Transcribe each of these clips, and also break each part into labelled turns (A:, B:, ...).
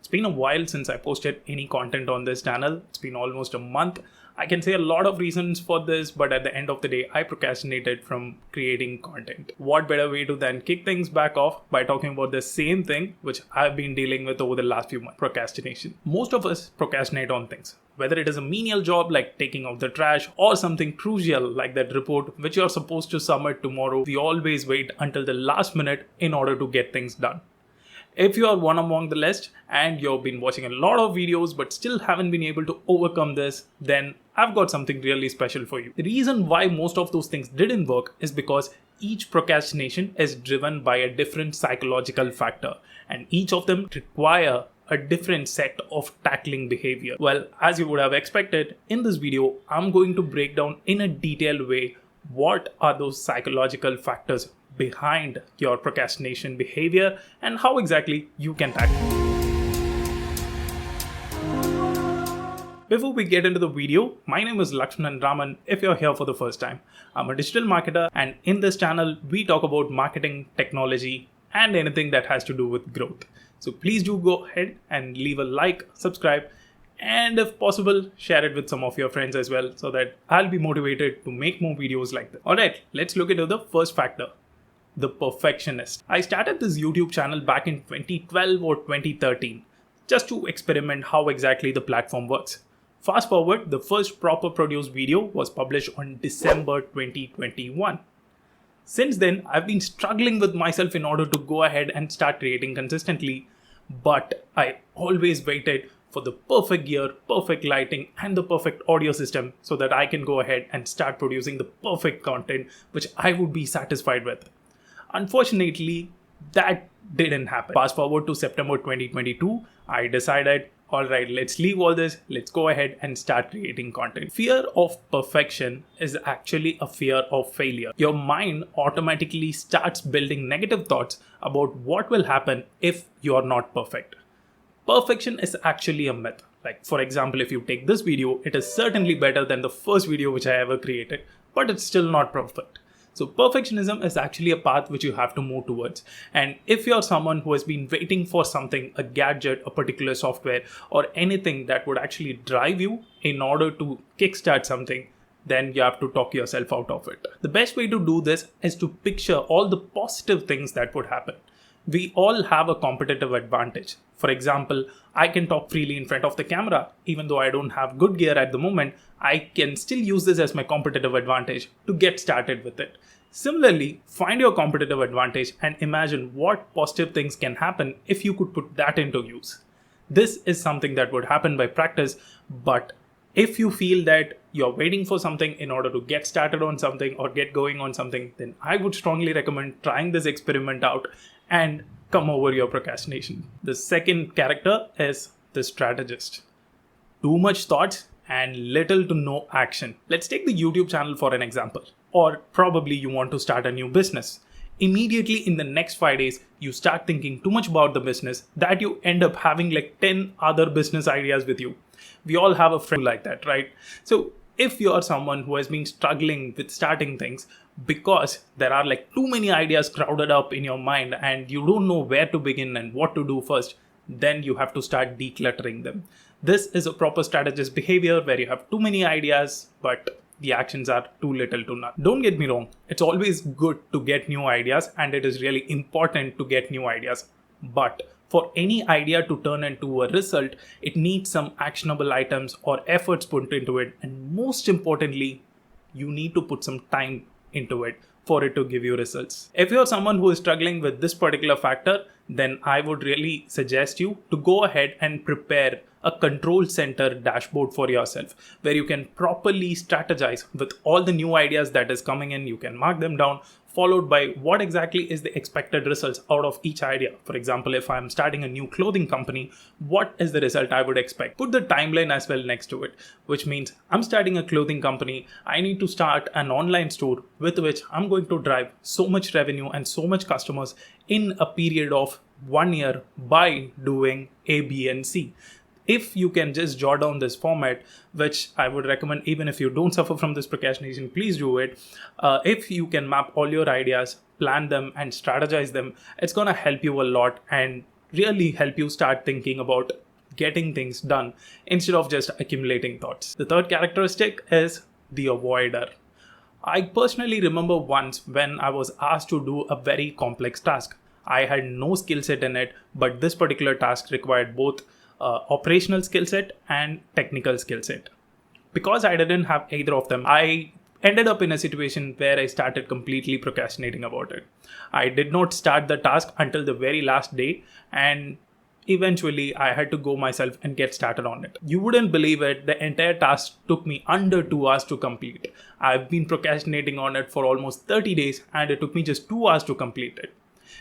A: It's been a while since I posted any content on this channel. It's been almost a month. I can say a lot of reasons for this, but at the end of the day, I procrastinated from creating content. What better way to then kick things back off by talking about the same thing which I've been dealing with over the last few months: procrastination. Most of us procrastinate on things. Whether it is a menial job like taking out the trash or something crucial like that report which you're supposed to submit tomorrow, we always wait until the last minute in order to get things done. If you are one among the list and you've been watching a lot of videos but still haven't been able to overcome this, then I've got something really special for you. The reason why most of those things didn't work is because each procrastination is driven by a different psychological factor, and each of them require a different set of tackling behavior. Well, as you would have expected, in this video, I'm going to break down in a detailed way what are those psychological factors behind your procrastination behavior and how exactly you can tackle it. Before we get into the video, my name is Lakshman Raman if you're here for the first time. I'm a digital marketer, and in this channel, we talk about marketing, technology, and anything that has to do with growth. So please do go ahead and leave a like, subscribe, and if possible, share it with some of your friends as well so that I'll be motivated to make more videos like this. Alright, let's look into the first factor: the perfectionist. I started this YouTube channel back in 2012 or 2013 just to experiment how exactly the platform works. Fast forward, the first proper produced video was published on December 2021. Since then, I've been struggling with myself in order to go ahead and start creating consistently, but I always waited for the perfect gear, perfect lighting, and the perfect audio system so that I can go ahead and start producing the perfect content which I would be satisfied with. Unfortunately, that didn't happen. Fast forward to September 2022, I decided, alright, let's leave all this, let's go ahead and start creating content. Fear of perfection is actually a fear of failure. Your mind automatically starts building negative thoughts about what will happen if you're not perfect. Perfection is actually a myth. Like, for example, if you take this video, it is certainly better than the first video which I ever created, but it's still not perfect. So perfectionism is actually a path which you have to move towards. And if you're someone who has been waiting for something, a gadget, a particular software, or anything that would actually drive you in order to kickstart something, then you have to talk yourself out of it. The best way to do this is to picture all the positive things that would happen. We all have a competitive advantage. For example, I can talk freely in front of the camera. Even though I don't have good gear at the moment, I can still use this as my competitive advantage to get started with it. Similarly, find your competitive advantage and imagine what positive things can happen if you could put that into use. This is something that would happen by practice, but if you feel that you're waiting for something in order to get started on something or get going on something, then I would strongly recommend trying this experiment out and come over your procrastination. The second character is the strategist. Too much thoughts and little to no action. Let's take the YouTube channel for an example. Or probably you want to start a new business. Immediately in the next 5 days, you start thinking too much about the business that you end up having like 10 other business ideas with you. We all have a friend like that, right? So if you are someone who has been struggling with starting things because there are like too many ideas crowded up in your mind and you don't know where to begin and what to do first, then you have to start decluttering them. This is a proper strategist behavior where you have too many ideas, but the actions are too little to none. Don't get me wrong, it's always good to get new ideas and it is really important to get new ideas. But for any idea to turn into a result, it needs some actionable items or efforts put into it. And most importantly, you need to put some time into it for it to give you results. If you're someone who is struggling with this particular factor, then I would really suggest you to go ahead and prepare a control center dashboard for yourself where you can properly strategize with all the new ideas that is coming in. You can mark them down, followed by what exactly is the expected results out of each idea. For example, if I'm starting a new clothing company, what is the result I would expect? Put the timeline as well next to it, which means I'm starting a clothing company. I need to start an online store with which I'm going to drive so much revenue and so much customers in a period of 1 year by doing A, B, and C. If you can just jot down this format, which I would recommend even if you don't suffer from this procrastination, please do it. If you can map all your ideas, plan them and strategize them, it's going to help you a lot. And really help you start thinking about getting things done instead of just accumulating thoughts. The third characteristic is the avoider. I personally remember once when I was asked to do a very complex task. I had no skill set in it, but this particular task required both operational skill set and technical skill set. Because I didn't have either of them, I ended up in a situation where I started completely procrastinating about it. I did not start the task until the very last day, and eventually I had to go myself and get started on it. You wouldn't believe it, the entire task took me under 2 hours to complete. I've been procrastinating on it for almost 30 days and it took me just 2 hours to complete it.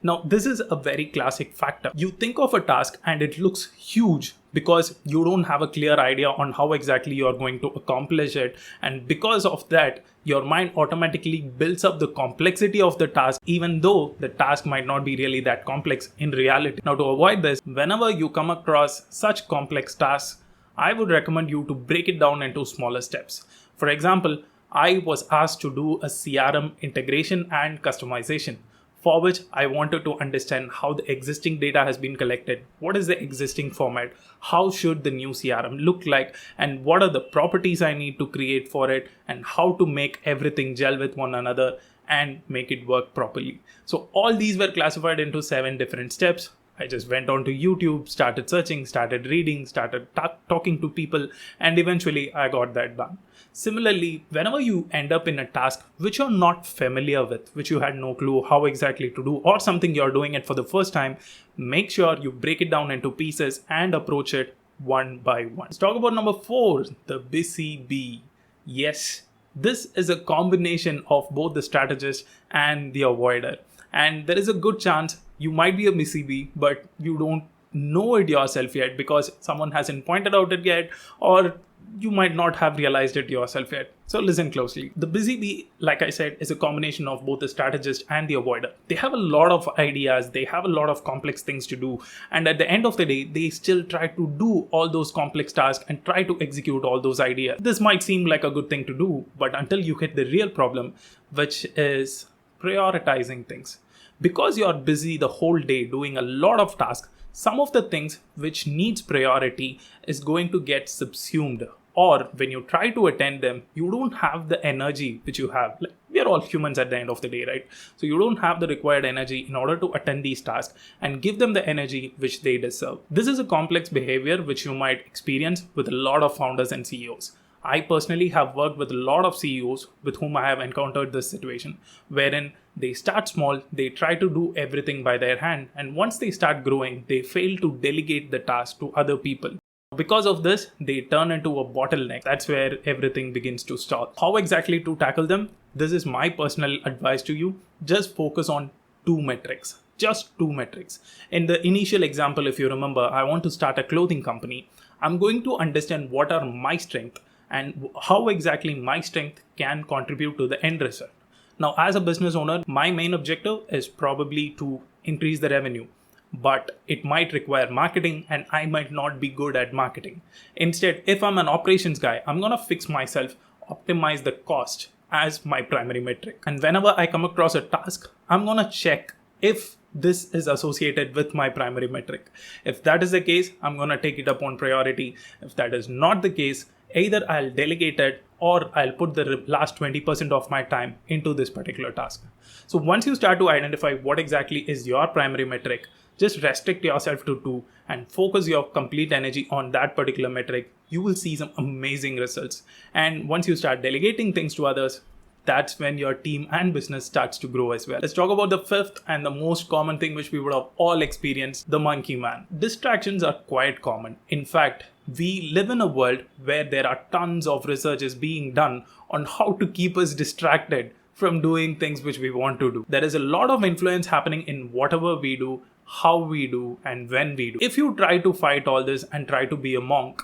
A: Now, this is a very classic factor. You think of a task and it looks huge because you don't have a clear idea on how exactly you're going to accomplish it. And because of that, your mind automatically builds up the complexity of the task, even though the task might not be really that complex in reality. Now, to avoid this, whenever you come across such complex tasks, I would recommend you to break it down into smaller steps. For example, I was asked to do a CRM integration and customization, for which I wanted to understand how the existing data has been collected, what is the existing format, how should the new CRM look like, and what are the properties I need to create for it, and how to make everything gel with one another and make it work properly. So all these were classified into 7 different steps. I just went on to YouTube, started searching, started reading, started talking to people, and eventually I got that done. Similarly, whenever you end up in a task which you're not familiar with, which you had no clue how exactly to do, or something you're doing it for the first time, make sure you break it down into pieces and approach it one by one. Let's talk about number 4, the busy bee. Yes, this is a combination of both the strategist and the avoider. And there is a good chance you might be a busy bee, but you don't know it yourself yet because someone hasn't pointed out it yet, or you might not have realized it yourself yet. So listen closely. The busy bee, like I said, is a combination of both the strategist and the avoider. They have a lot of ideas, they have a lot of complex things to do, and at the end of the day, they still try to do all those complex tasks and try to execute all those ideas. This might seem like a good thing to do, but until you hit the real problem, which is prioritizing things. Because you're busy the whole day doing a lot of tasks, some of the things which needs priority is going to get subsumed, or when you try to attend them, you don't have the energy which you have. Like, we are all humans at the end of the day, right? So you don't have the required energy in order to attend these tasks and give them the energy which they deserve. This is a complex behavior which you might experience with a lot of founders and CEOs. I personally have worked with a lot of CEOs with whom I have encountered this situation, wherein they start small, they try to do everything by their hand, and once they start growing, they fail to delegate the task to other people. Because of this, they turn into a bottleneck. That's where everything begins to stall. How exactly to tackle them? This is my personal advice to you. Just focus on 2 metrics. Just 2 metrics. In the initial example, if you remember, I want to start a clothing company. I'm going to understand what are my strengths and how exactly my strength can contribute to the end result. Now, as a business owner, my main objective is probably to increase the revenue, but it might require marketing and I might not be good at marketing. Instead, if I'm an operations guy, I'm going to fix myself, optimize the cost as my primary metric. And whenever I come across a task, I'm going to check if this is associated with my primary metric. If that is the case, I'm going to take it up on priority. If that is not the case, either I'll delegate it or I'll put the last 20% of my time into this particular task. So once you start to identify what exactly is your primary metric, just restrict yourself to 2 and focus your complete energy on that particular metric. You will see some amazing results. And once you start delegating things to others, that's when your team and business starts to grow as well. Let's talk about the 5th and the most common thing which we would have all experienced, the monkey man. Distractions are quite common. In fact, we live in a world where there are tons of researches being done on how to keep us distracted from doing things which we want to do. There is a lot of influence happening in whatever we do, how we do, and when we do. If you try to fight all this and try to be a monk,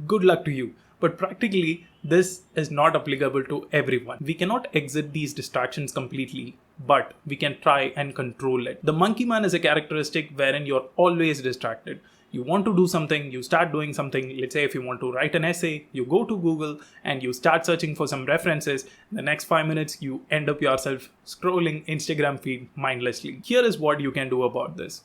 A: good luck to you. But practically, this is not applicable to everyone. We cannot exit these distractions completely, but we can try and control it. The monkey man is a characteristic wherein you're always distracted. You want to do something, you start doing something. Let's say if you want to write an essay, you go to Google and you start searching for some references. In the next 5 minutes, you end up yourself scrolling Instagram feed mindlessly. Here is what you can do about this.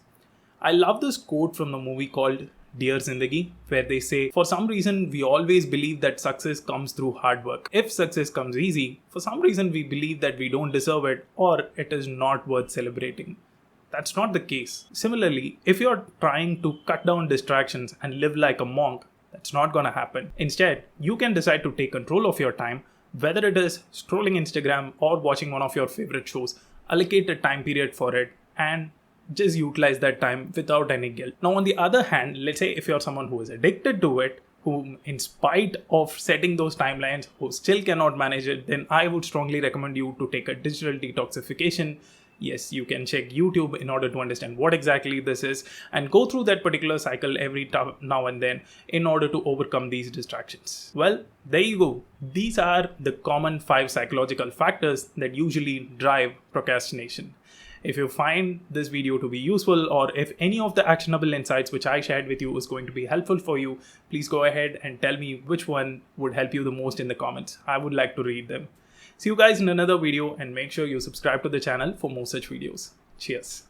A: I love this quote from the movie called Dear Zindagi, where they say, for some reason, we always believe that success comes through hard work. If success comes easy, for some reason, we believe that we don't deserve it or it is not worth celebrating. That's not the case. Similarly, if you're trying to cut down distractions and live like a monk, that's not gonna happen. Instead, you can decide to take control of your time, whether it is scrolling Instagram or watching one of your favorite shows, allocate a time period for it, and just utilize that time without any guilt. Now, on the other hand, let's say if you're someone who is addicted to it, who in spite of setting those timelines, who still cannot manage it, then I would strongly recommend you to take a digital detoxification. Yes, you can check YouTube in order to understand what exactly this is and go through that particular cycle every now and then in order to overcome these distractions. Well, there you go. These are the common 5 psychological factors that usually drive procrastination. If you find this video to be useful, or if any of the actionable insights which I shared with you is going to be helpful for you, please go ahead and tell me which one would help you the most in the comments. I would like to read them. See you guys in another video, and make sure you subscribe to the channel for more such videos. Cheers.